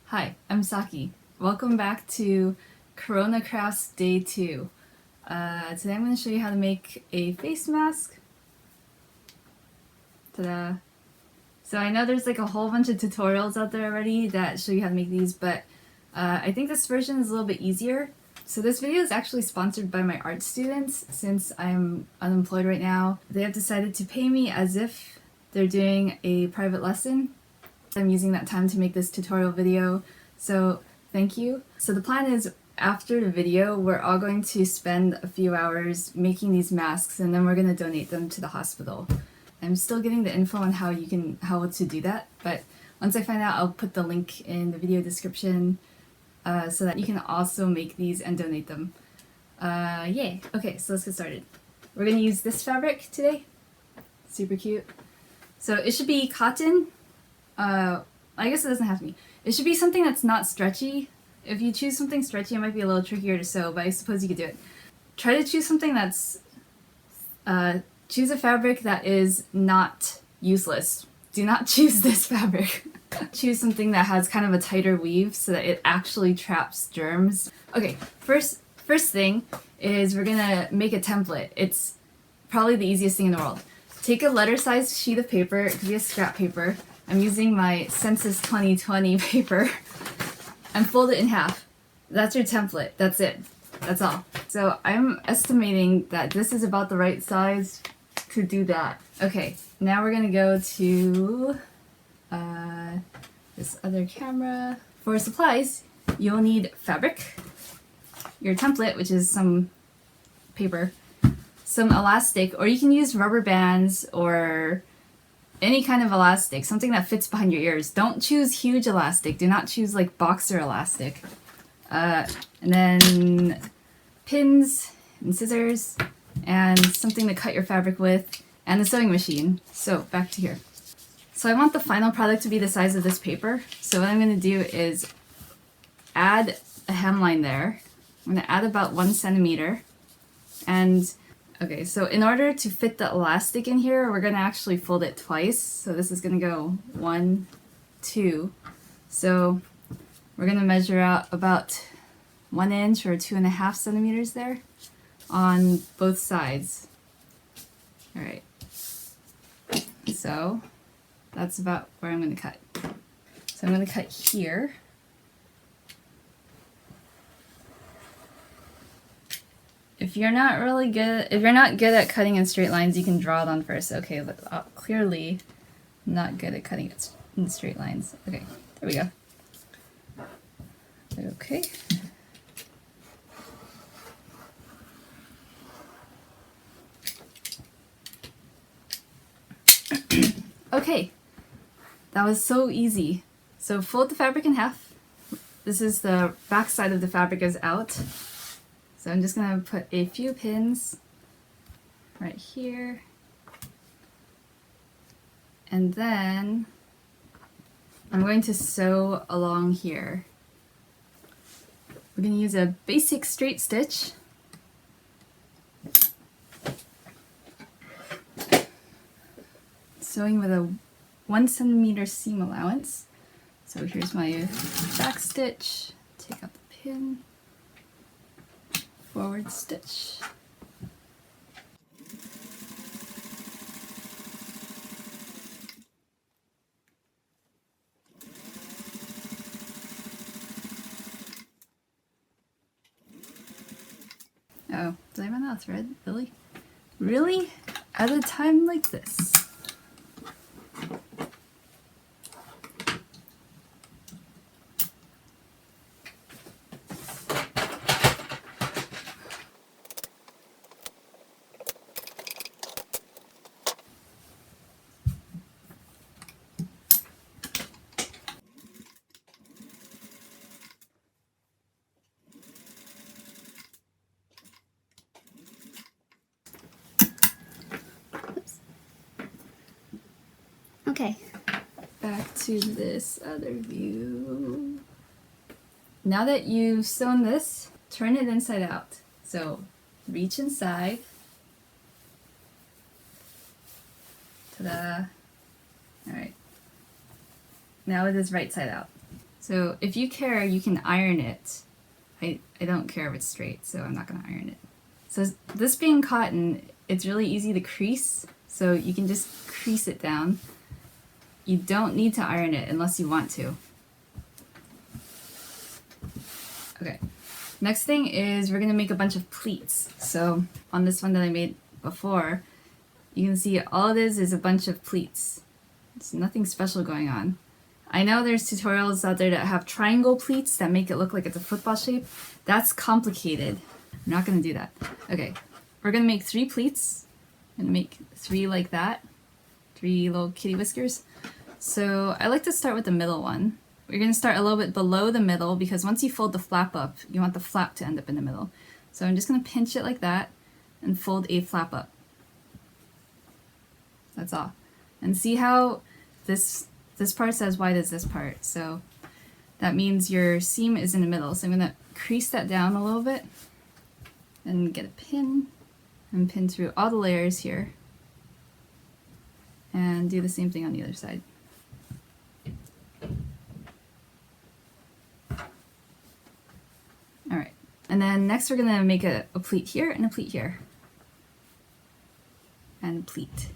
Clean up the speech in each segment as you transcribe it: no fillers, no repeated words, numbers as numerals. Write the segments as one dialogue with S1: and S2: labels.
S1: Hi, I'm Saki. Welcome back to Corona Crafts Day 2. Today I'm going to show you how to make a face mask. Ta-da! So I know there's like a whole bunch of tutorials out there already that show you how to make these, but I think this version is a little bit easier. So this video is actually sponsored by my art students. Since I'm unemployed right now, they have decided to pay me as if they're doing a private lesson. I'm using that time to make this tutorial video, so thank you. So the plan is, after the video, we're all going to spend a few hours making these masks, and then we're going to donate them to the hospital. I'm still getting the info on how to do that, but once I find out, I'll put the link in the video description so that you can also make these and donate them. Yay! Okay, so let's get started. We're going to use this fabric today. Super cute. So it should be cotton. I guess it doesn't have to be. It should be something that's not stretchy. If you choose something stretchy, it might be a little trickier to sew, but I suppose you could do it. Try to choose something that's, choose a fabric that is not useless. Do not choose this fabric. Choose something that has kind of a tighter weave so that it actually traps germs. Okay, first thing is we're gonna make a template. It's probably the easiest thing in the world. Take a letter-sized sheet of paper, it could be a scrap paper. I'm using my Census 2020 paper, and fold it in half. That's your template. That's it. That's all. So I'm estimating that this is about the right size to do that. Okay, now we're gonna go to this other camera. For supplies, you'll need fabric, your template, which is some paper, some elastic, or you can use rubber bands or any kind of elastic, something that fits behind your ears. Don't choose huge elastic. Do not choose like boxer elastic. And then pins and scissors and something to cut your fabric with, and the sewing machine. So back to here. So I want the final product to be the size of this paper. So what I'm going to do is add a hemline there. I'm going to add about 1 centimeter. And okay, so in order to fit the elastic in here, we're going to actually fold it twice. So this is going to go 1, 2. So we're going to measure out about 1 inch or 2.5 centimeters there on both sides. All right. So that's about where I'm going to cut. So I'm going to cut here. If you're not good at cutting in straight lines, you can draw it on first. Okay, but clearly not good at cutting it in straight lines. Okay, there we go. Okay. Okay, that was so easy. So fold the fabric in half. This is the back side of the fabric is out. So I'm just going to put a few pins right here. And then I'm going to sew along here. We're going to use a basic straight stitch. Sewing with a 1 centimeter seam allowance. So here's my back stitch. Take out the pin. Forward stitch. Oh, did I run out of thread? Really? Really? At a time like this? Okay, back to this other view. Now that you've sewn this, turn it inside out. So reach inside. Ta-da! All right. Now it is right side out. So if you care, you can iron it. I don't care if it's straight, so I'm not going to iron it. So this being cotton, it's really easy to crease, so you can just crease it down. You don't need to iron it unless you want to. Okay, next thing is we're going to make a bunch of pleats. So on this one that I made before, you can see all it is a bunch of pleats. It's nothing special going on. I know there's tutorials out there that have triangle pleats that make it look like it's a football shape. That's complicated. I'm not going to do that. Okay, we're going to make 3 pleats. I'm going to make 3 like that. 3 little kitty whiskers. So I like to start with the middle one. We're going to start a little bit below the middle because once you fold the flap up, you want the flap to end up in the middle. So I'm just going to pinch it like that and fold a flap up. That's all. And see how this part's as wide as this part. So that means your seam is in the middle. So I'm going to crease that down a little bit and get a pin and pin through all the layers here. And do the same thing on the other side. Alright, and then next we're going to make a pleat here and a pleat here. And a pleat.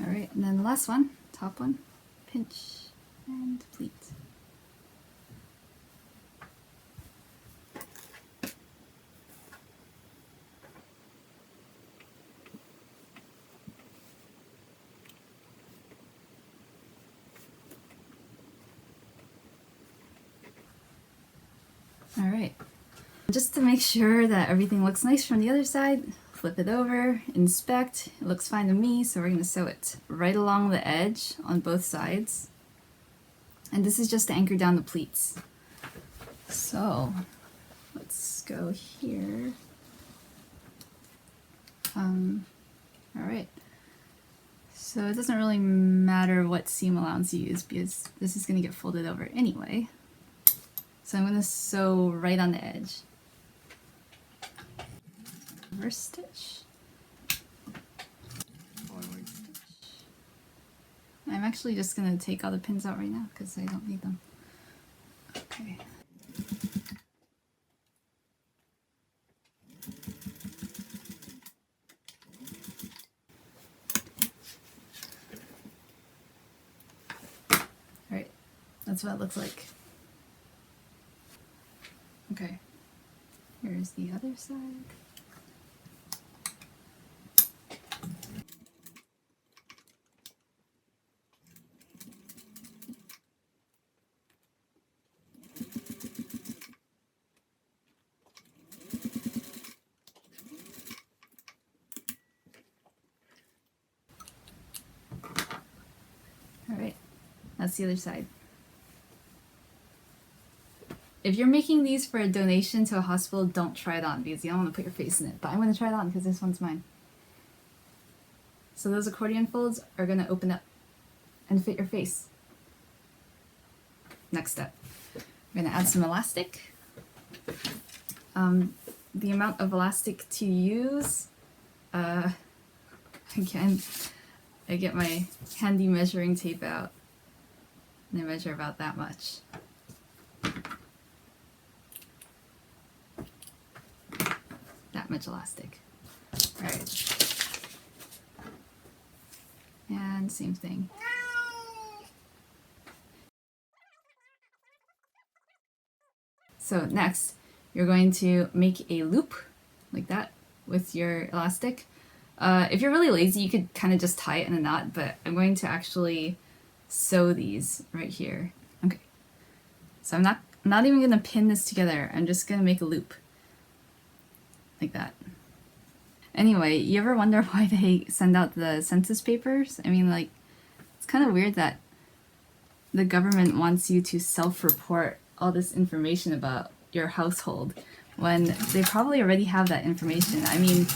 S1: Alright, and then the last one, top one, pinch and pleat. Alright, just to make sure that everything looks nice from the other side, flip it over, inspect, it looks fine to me, so we're going to sew it right along the edge on both sides. And this is just to anchor down the pleats. So, let's go here. Alright, so it doesn't really matter what seam allowance you use because this is going to get folded over anyway. So I'm going to sew right on the edge. Reverse stitch, forward stitch. I'm actually just going to take all the pins out right now because I don't need them. Okay. Alright, that's what it looks like. Okay, here's the other side. Alright, that's the other side. If you're making these for a donation to a hospital, don't try it on because you don't want to put your face in it. But I'm going to try it on because this one's mine. So those accordion folds are going to open up and fit your face. Next step, I'm going to add some elastic. The amount of elastic to use, again, I get my handy measuring tape out and I measure about that much. That much elastic. Alright. And same thing. So next, you're going to make a loop like that with your elastic. If you're really lazy, you could kind of just tie it in a knot, but I'm going to actually sew these right here. Okay. So I'm not even going to pin this together. I'm just going to make a loop. Like that. Anyway, you ever wonder why they send out the census papers? I mean, like, it's kind of weird that the government wants you to self-report all this information about your household when they probably already have that information. I mean,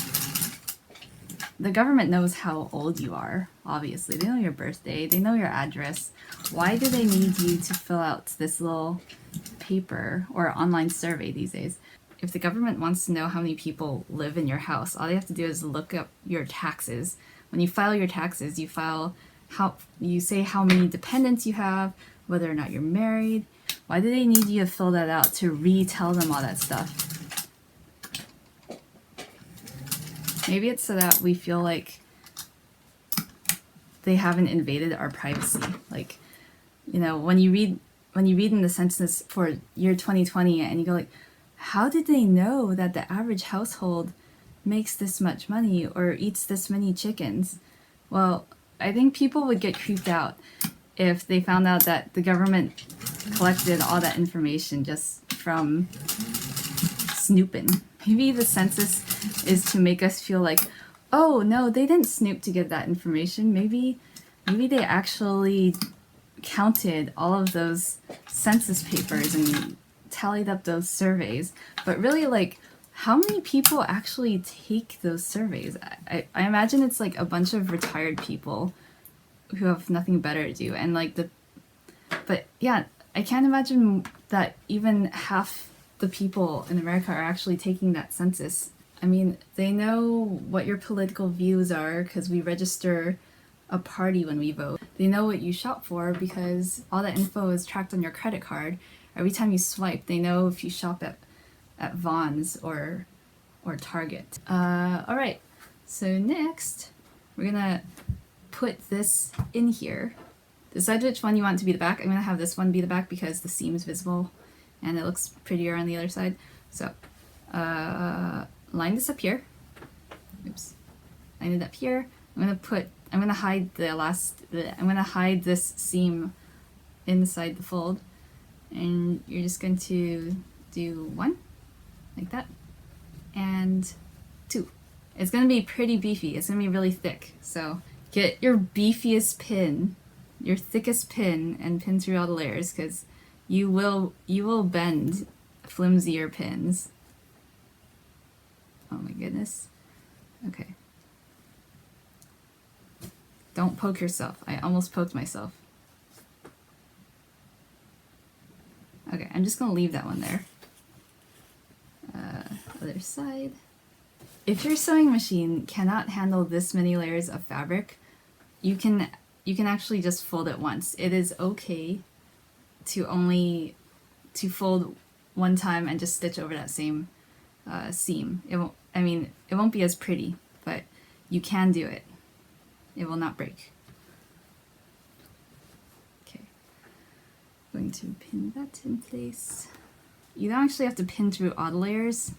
S1: the government knows how old you are, obviously. They know your birthday, they know your address. Why do they need you to fill out this little paper or online survey these days. If the government wants to know how many people live in your house, all they have to do is look up your taxes. When you file your taxes, you say how many dependents you have, whether or not you're married. Why do they need you to fill that out to retell them all that stuff? Maybe it's so that we feel like they haven't invaded our privacy. Like, you know, when you read in the census for year 2020 and you go like, how did they know that the average household makes this much money or eats this many chickens? Well, I think people would get creeped out if they found out that the government collected all that information just from snooping. Maybe the census is to make us feel like, oh no, they didn't snoop to get that information. Maybe they actually counted all of those census papers and tallied up those surveys. But really, like, how many people actually take those surveys? I imagine it's like a bunch of retired people who have nothing better to do. And like but yeah, I can't imagine that even half the people in America are actually taking that census. I mean, they know what your political views are because we register a party when we vote. They know what you shop for because all that info is tracked on your credit card. Every time you swipe, they know if you shop at Vaughn's or Target. All right, so next we're gonna put this in here. Decide which one you want to be the back. I'm gonna have this one be the back because the seam is visible and it looks prettier on the other side. So line this up here. Oops. Line it up here. I'm gonna hide this seam inside the fold, and you're just going to do one like that and two. It's gonna be pretty beefy. It's gonna be really thick. So get your beefiest pin, your thickest pin, and pin through all the layers because you will bend flimsier pins. Oh my goodness. Okay. Don't poke yourself. I almost poked myself. Okay, I'm just gonna leave that one there. Other side. If your sewing machine cannot handle this many layers of fabric, you can actually just fold it once. It is okay to fold one time and just stitch over that same seam. It won't be as pretty, but you can do it. It will not break. Okay, going to pin that in place. You don't actually have to pin through all the layers.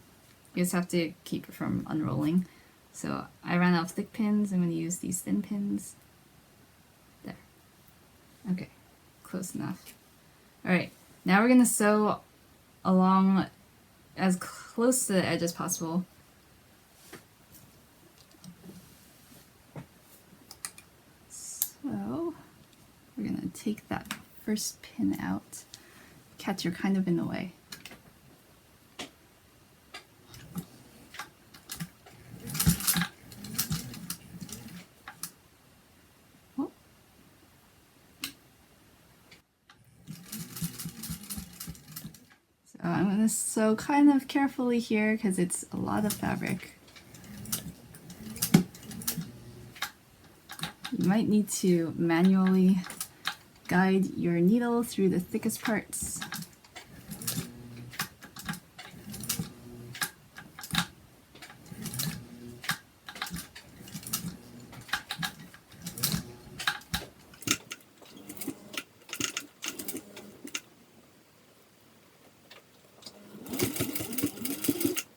S1: You just have to keep it from unrolling. So I ran out of thick pins. I'm going to use these thin pins. There. Okay, close enough. All right, now we're going to sew along as close to the edge as possible. So we're going to take that first pin out. Kat, you're kind of in the way. So I'm going to sew kind of carefully here because it's a lot of fabric. You might need to manually guide your needle through the thickest parts.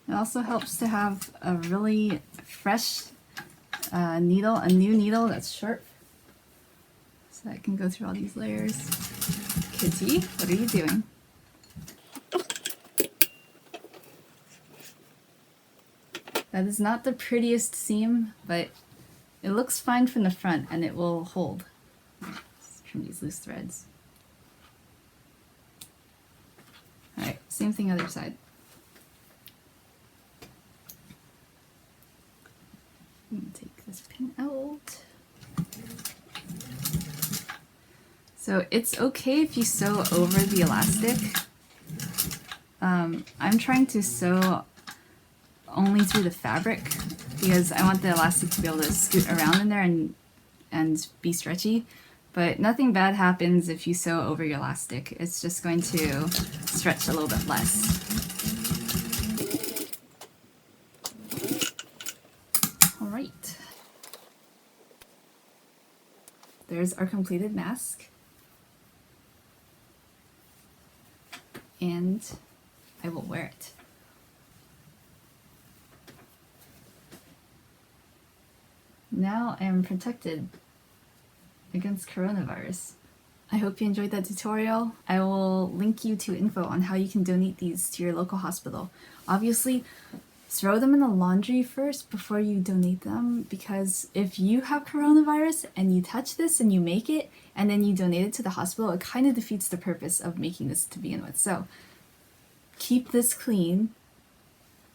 S1: It also helps to have a really fresh needle, a new needle that's sharp, so I can go through all these layers. Kitty, what are you doing? That is not the prettiest seam, but it looks fine from the front and it will hold. Let's trim these loose threads. Alright, same thing other side. I'm going to take this pin out. So it's okay if you sew over the elastic. I'm trying to sew only through the fabric because I want the elastic to be able to scoot around in there and be stretchy. But nothing bad happens if you sew over your elastic. It's just going to stretch a little bit less. Alright. There's our completed mask. And I will wear it. Now I am protected against coronavirus. I hope you enjoyed that tutorial. I will link you to info on how you can donate these to your local hospital. Obviously, throw them in the laundry first before you donate them, because if you have coronavirus and you touch this and you make it and then you donate it to the hospital, it kind of defeats the purpose of making this to begin with. So keep this clean,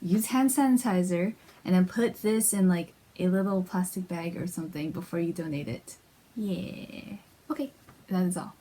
S1: use hand sanitizer, and then put this in like a little plastic bag or something before you donate it. Yeah. Okay, that is all.